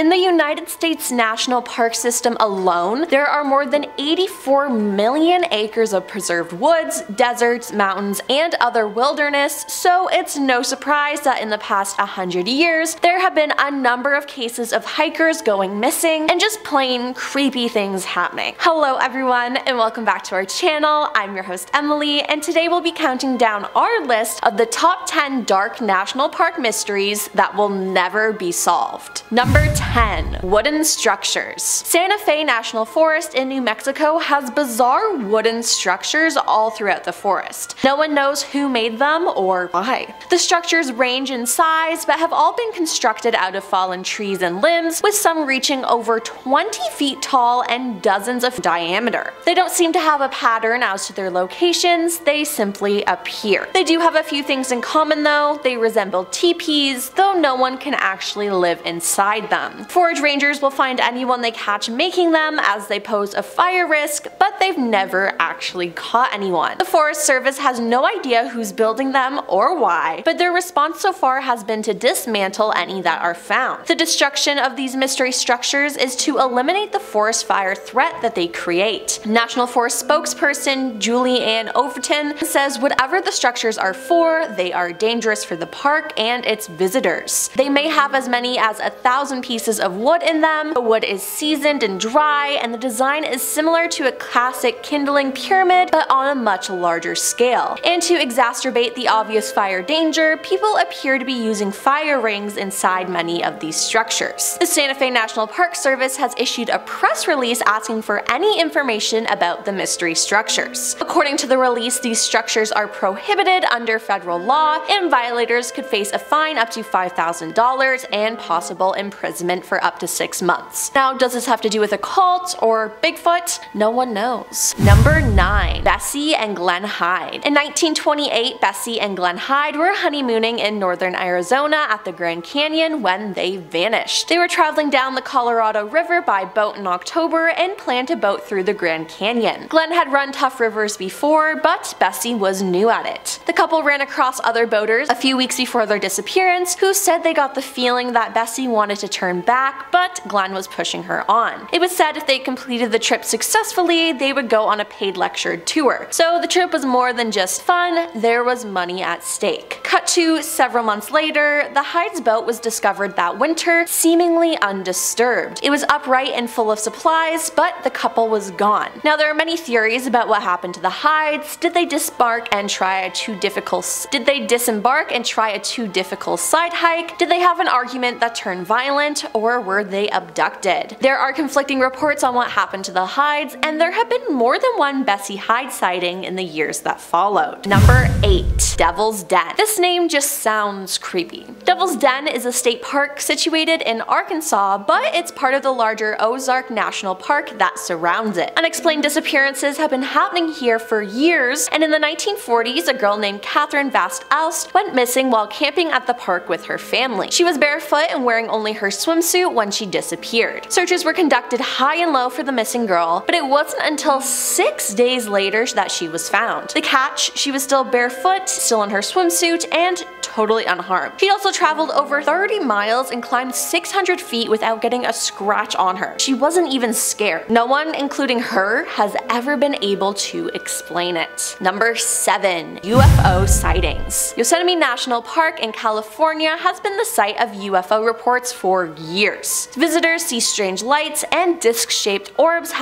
In the United States National Park System alone, there are more than 84 million acres of preserved woods, deserts, mountains, and other wilderness, so it's no surprise that in the past 100 years, there have been a number of cases of hikers going missing and just plain creepy things happening. Hello everyone, and welcome back to our channel. I'm your host Emily, and today we'll be counting down our list of the top 10 dark national park mysteries that will never be solved. Number 10. Wooden structures. Santa Fe National Forest in New Mexico has bizarre wooden structures all throughout the forest. No one knows who made them or why. The structures range in size but have all been constructed out of fallen trees and limbs, with some reaching over 20 feet tall and dozens of diameter. They don't seem to have a pattern as to their locations, they simply appear. They do have a few things in common though. They resemble teepees, though no one can actually live inside them. Forage rangers will find anyone they catch making them, as they pose a fire risk, but they've never actually caught anyone. The Forest Service has no idea who's building them or why, but their response so far has been to dismantle any that are found. The destruction of these mystery structures is to eliminate the forest fire threat that they create. National Forest spokesperson Julie Ann Overton says whatever the structures are for, they are dangerous for the park and its visitors. They may have as many as 1,000 pieces of wood in them. The wood is seasoned and dry, and the design is similar to a classic kindling pyramid but on a much larger scale. And to exacerbate the obvious fire danger, people appear to be using fire rings inside many of these structures. The Santa Fe National Park Service has issued a press release asking for any information about the mystery structures. According to the release, these structures are prohibited under federal law, and violators could face a fine up to $5,000 and possible imprisonment for up to 6 months. Now, does this have to do with a cult or Bigfoot? No one knows. Number 9. Bessie and Glen Hyde. In 1928, Bessie and Glen Hyde were honeymooning in northern Arizona at the Grand Canyon when they vanished. They were traveling down the Colorado River by boat in October and planned to boat through the Grand Canyon. Glen had run tough rivers before, but Bessie was new at it. The couple ran across other boaters a few weeks before their disappearance who said they got the feeling that Bessie wanted to turn back, but Glen was pushing her on. It was said if they completed the trip successfully, they would go on a paid lecture tour. So the trip was more than just fun, there was money at stake. Cut to several months later, the Hyde's boat was discovered that winter, seemingly undisturbed. It was upright and full of supplies, but the couple was gone. Now there are many theories about what happened to the Hydes. Did they disembark and try a too difficult side hike? Did they have an argument that turned violent, or were they abducted? There are conflicting reports on what happened to the Hydes, and there have been more than one Bessie Hyde sighting in the years that followed. Number 8. Devil's Den. This name just sounds creepy. Devil's Den is a state park situated in Arkansas, but it's part of the larger Ozark National Park that surrounds it. Unexplained disappearances have been happening here for years, and in the 1940s, a girl named Catherine Vast Alst went missing while camping at the park with her family. She was barefoot and wearing only her swimsuit when she disappeared. Searches were conducted high and low for the missing girl, but it wasn't until 6 days later that she was found. The catch? She was still barefoot, still in her swimsuit, and totally unharmed. She'd also traveled over 30 miles and climbed 600 feet without getting a scratch on her. She wasn't even scared. No one, including her, has ever been able to explain it. Number 7. UFO sightings. Yosemite National Park in California has been the site of UFO reports for years. Visitors see strange lights and disc-shaped orbs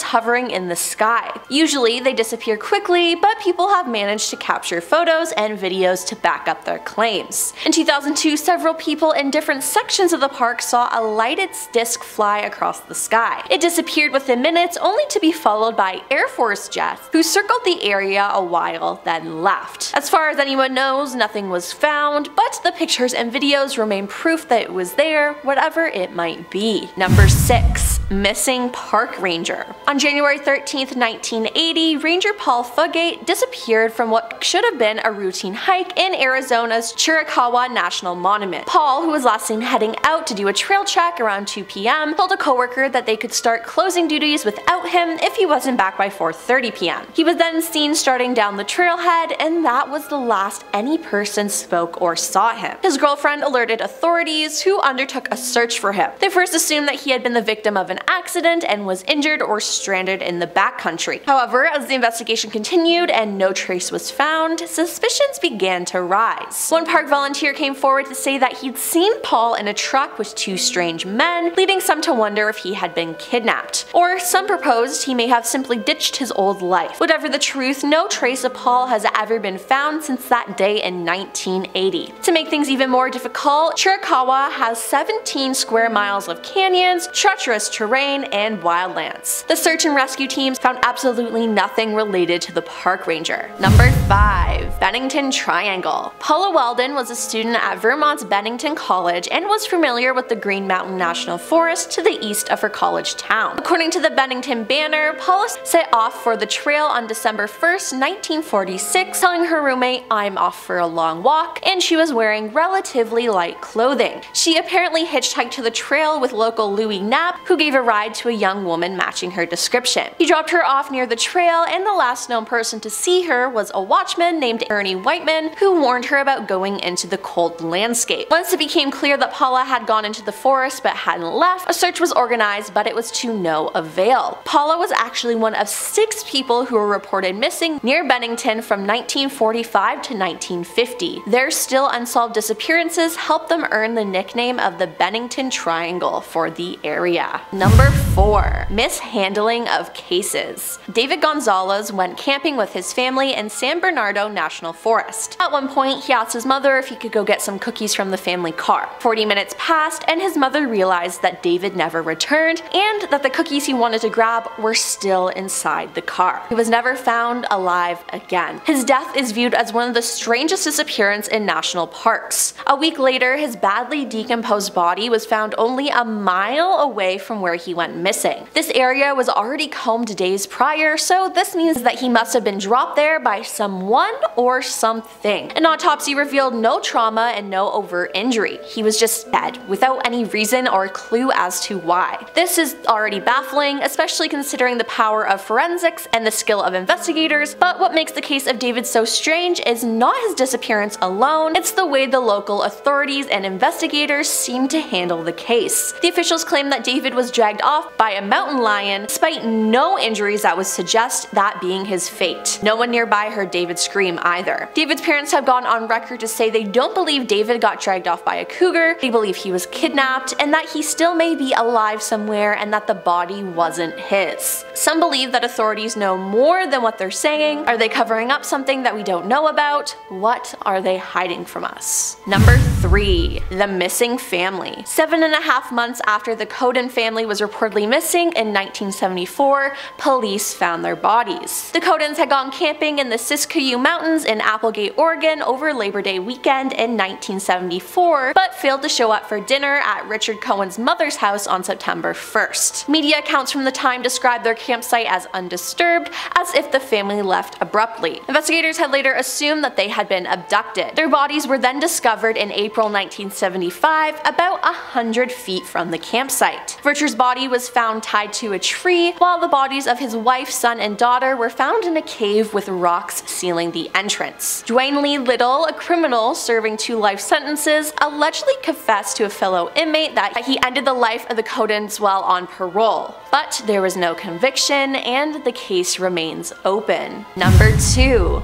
hovering in the sky. Usually they disappear quickly, but people have managed to capture photos and videos to back up their claims. In 2002, several people in different sections of the park saw a lighted disc fly across the sky. It disappeared within minutes, only to be followed by Air Force jets, who circled the area a while, then left. As far as anyone knows, nothing was found, but the pictures and videos remain proof that it was there, whatever it might be. Number 6. Missing missing park ranger. On January 13, 1980, Ranger Paul Fugate disappeared from what should have been a routine hike in Arizona's Chiricahua National Monument. Paul, who was last seen heading out to do a trail check around 2 p.m., told a coworker that they could start closing duties without him if he wasn't back by 4:30 p.m. He was then seen starting down the trailhead, and that was the last any person spoke or saw him. His girlfriend alerted authorities, who undertook a search for him. They first assumed that he had been the victim of an accident and was injured or stranded in the backcountry. However, as the investigation continued and no trace was found, suspicions began to rise. One park volunteer came forward to say that he'd seen Paul in a truck with two strange men, leading some to wonder if he had been kidnapped. Or some proposed he may have simply ditched his old life. Whatever the truth, no trace of Paul has ever been found since that day in 1980. To make things even more difficult, Chiricahua has 17 square miles of canyons, treacherous terrain, and wildlands. The search and rescue teams found absolutely nothing related to the park ranger. Number 5. Bennington Triangle. Paula Weldon was a student at Vermont's Bennington College and was familiar with the Green Mountain National Forest to the east of her college town. According to the Bennington Banner, Paula set off for the trail on December 1st, 1946, telling her roommate, "I'm off for a long walk," and she was wearing relatively light clothing. She apparently hitchhiked to the trail with local Louis Knapp, who gave a ride to a young woman matching her description. He dropped her off near the trail, and the last known person to see her was a watchman named Ernie Whiteman, who warned her about going into the cold landscape. Once it became clear that Paula had gone into the forest but hadn't left, a search was organized, but it was to no avail. Paula was actually one of 6 people who were reported missing near Bennington from 1945 to 1950. Their still unsolved disappearances helped them earn the nickname of the Bennington Triangle for the area. Number 4. Mishandling of Cases. David Gonzalez went camping with his family in San Bernardino National Forest. At one point, he asked his mother if he could go get some cookies from the family car. 40 minutes passed, and his mother realized that David never returned and that the cookies he wanted to grab were still inside the car. He was never found alive again. His death is viewed as one of the strangest disappearances in national parks. A week later, his badly decomposed body was found only a mile away from where he went missing. This area was already combed days prior, so this means that he must have been dropped there by someone or something. An autopsy revealed no trauma and no overt injury. He was just dead, without any reason or clue as to why. This is already baffling, especially considering the power of forensics and the skill of investigators, but what makes the case of David so strange is not his disappearance alone, it's the way the local authorities and investigators seem to handle the case. The officials claim that David was dragged off by a mountain lion, despite no injuries that would suggest that being his fate. No one nearby heard David scream either. David's parents have gone on record to say they don't believe David got dragged off by a cougar, they believe he was kidnapped, and that he still may be alive somewhere and that the body wasn't his. Some believe that authorities know more than what they're saying. Are they covering up something that we don't know about? What are they hiding from us? Number 3. The missing family. 7.5 months after the Coden family was reportedly missing in 1974, police found their bodies. The Codens had gone camping in the Siskiyou Mountains in Applegate, Oregon over Labor Day weekend in 1974, but failed to show up for dinner at Richard Cohen's mother's house on September 1st. Media accounts from the time described their campsite as undisturbed, as if the family left abruptly. Investigators had later assumed that they had been abducted. Their bodies were then discovered in April 1975, about 100 feet from the campsite. Richard's body was found tied to a tree, while the bodies of his wife, son, and daughter were found in a cave with rocks sealing the entrance. Dwayne Lee Little, a criminal serving 2 life sentences, allegedly confessed to a fellow inmate that he ended the life of the Codens while on parole. But there was no conviction, and the case remains open. Number 2.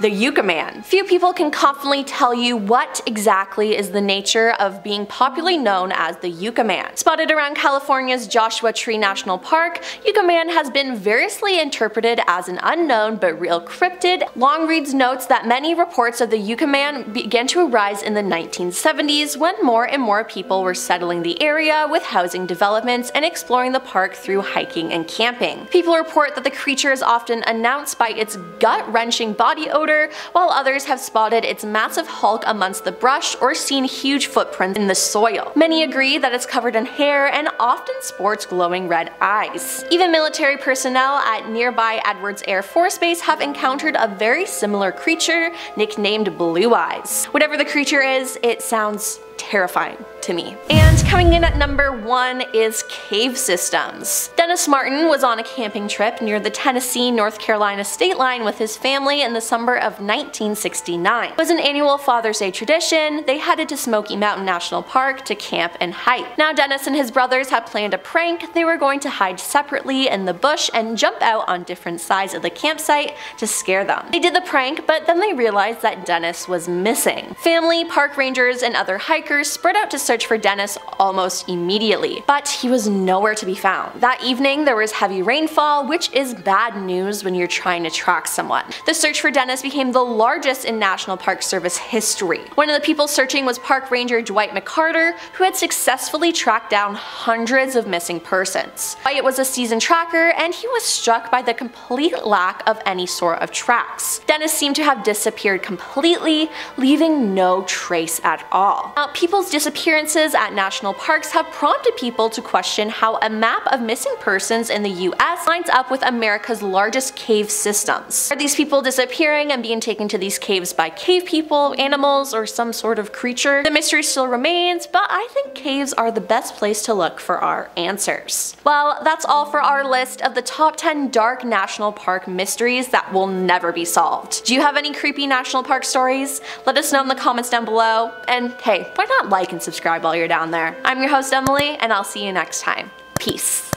The Yucca Man. Few people can confidently tell you what exactly is the nature of being popularly known as the Yucca Man. Spotted around California's Joshua Tree National Park, Yucca Man has been variously interpreted as an unknown but real cryptid. Longreads notes that many reports of the Yucca Man began to arise in the 1970s when more and more people were settling the area with housing developments and exploring the park through hiking and camping. People report that the creature is often announced by its gut-wrenching body odor odor, while others have spotted its massive hulk amongst the brush or seen huge footprints in the soil. Many agree that it's covered in hair and often sports glowing red eyes. Even military personnel at nearby Edwards Air Force Base have encountered a very similar creature nicknamed Blue Eyes. Whatever the creature is, it sounds terrifying to me. And coming in at number 1 is cave systems. Dennis Martin was on a camping trip near the Tennessee-North Carolina state line with his family in the summer of 1969. It was an annual Father's Day tradition. They headed to Smoky Mountain National Park to camp in Hyde. Now Dennis and his brothers had planned a prank. They were going to hide separately in the bush and jump out on different sides of the campsite to scare them. They did the prank, but then they realized that Dennis was missing. Family, park rangers, and other hikers spread out to search for Dennis almost immediately, but he was nowhere to be found. That evening there was heavy rainfall, which is bad news when you're trying to track someone. The search for Dennis became the largest in National Park Service history. One of the people searching was Park Ranger Dwight McCarter, who had successfully tracked down hundreds of missing persons. Dwight was a seasoned tracker, and he was struck by the complete lack of any sort of tracks. Dennis seemed to have disappeared completely, leaving no trace at all. Now, people's disappearances at national parks have prompted people to question how a map of missing persons in the US lines up with America's largest cave systems. Are these people disappearing and being taken to these caves by cave people, animals, or some sort of creature? The mystery still remains, but I think caves are the best place to look for our answers. Well, that's all for our list of the top 10 dark national park mysteries that will never be solved. Do you have any creepy national park stories? Let us know in the comments down below, and hey, why not like and subscribe while you're down there? I'm your host Emily, and I'll see you next time. Peace.